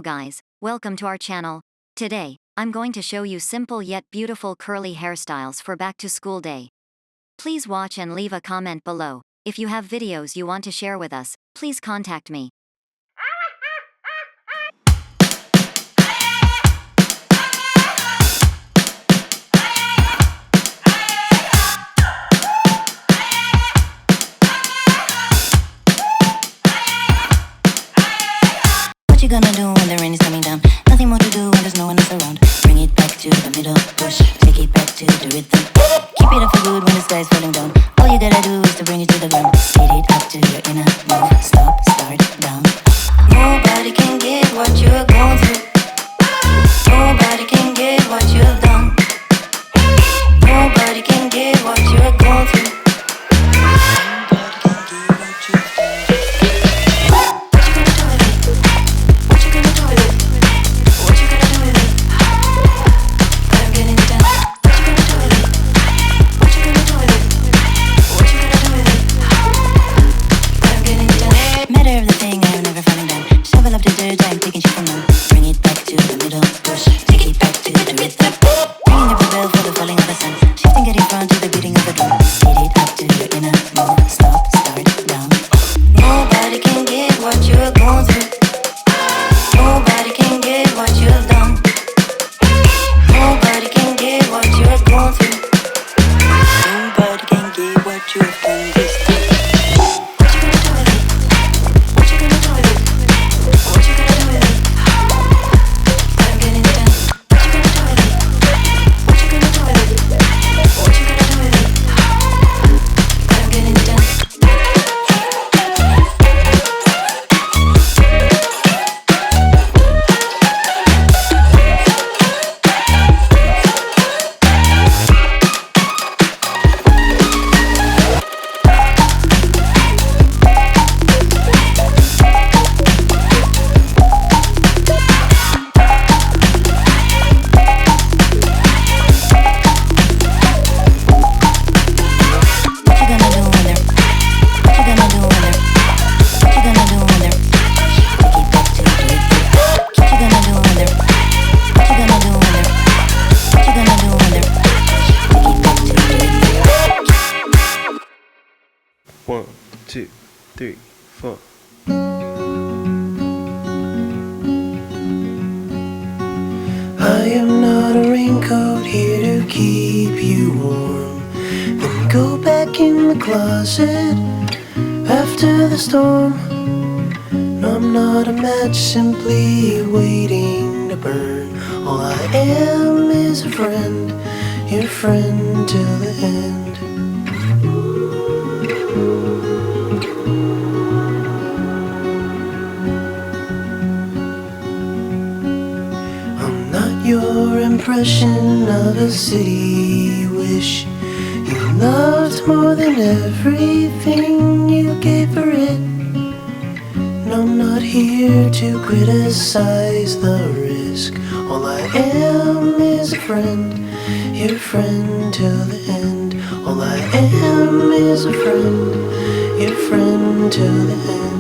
guys, welcome to our channel. Today, I'm going to show you simple yet beautiful curly hairstyles for back to school day. Please watch and leave a comment below. If you have videos you want to share with us, please contact me. What you gonna do when the rain is coming down? Nothing more to do when there's no one else around. Bring it back to the middle, push, take it back to the rhythm. Keep it up for good when the sky's falling down. All you gotta do is to bring it to the ground. Speed it up to your inner move. Stop, start, down. Nobody can get what you're going through. Nobody can get what you've done. Nobody can get what you're going through. I'm taking shit from them. Bring it back to the middle, push, take it back to the rhythm. Ringing every bell for the falling of the sun. Shifting, get in front to the beating of the drum. Speed it up to your inner move. Stop, start, down. Nobody can get what you're going through. Nobody can get what you've done. Nobody can get what you're going through. Nobody can get what you've done this time. One, two, three, four. I am not a raincoat here to keep you warm. Then go back in the closet after the storm. No, I'm not a match simply waiting to burn. All I am is a friend, your friend till the end. Your impression of a city you wish you loved more than everything you gave for it. And I'm not here to criticize the risk. All I am is a friend, your friend till the end. All I am is a friend, your friend till the end.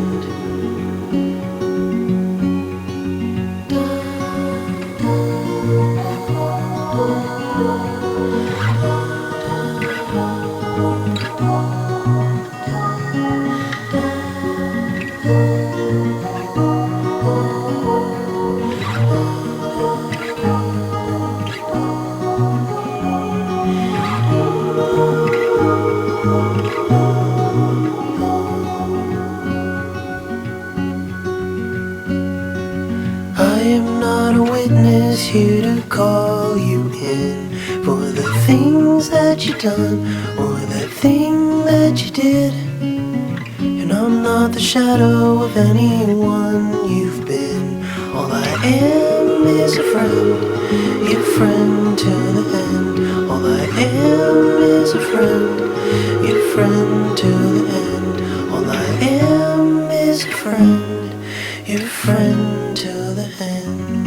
I am not a witness here to call you in for the things that you done or the thing that you did. And I'm not the shadow of anyone you've been. All I am is a friend, your friend till the end. All I am is a friend, your friend till the end. All I am is a friend, your friend till the end.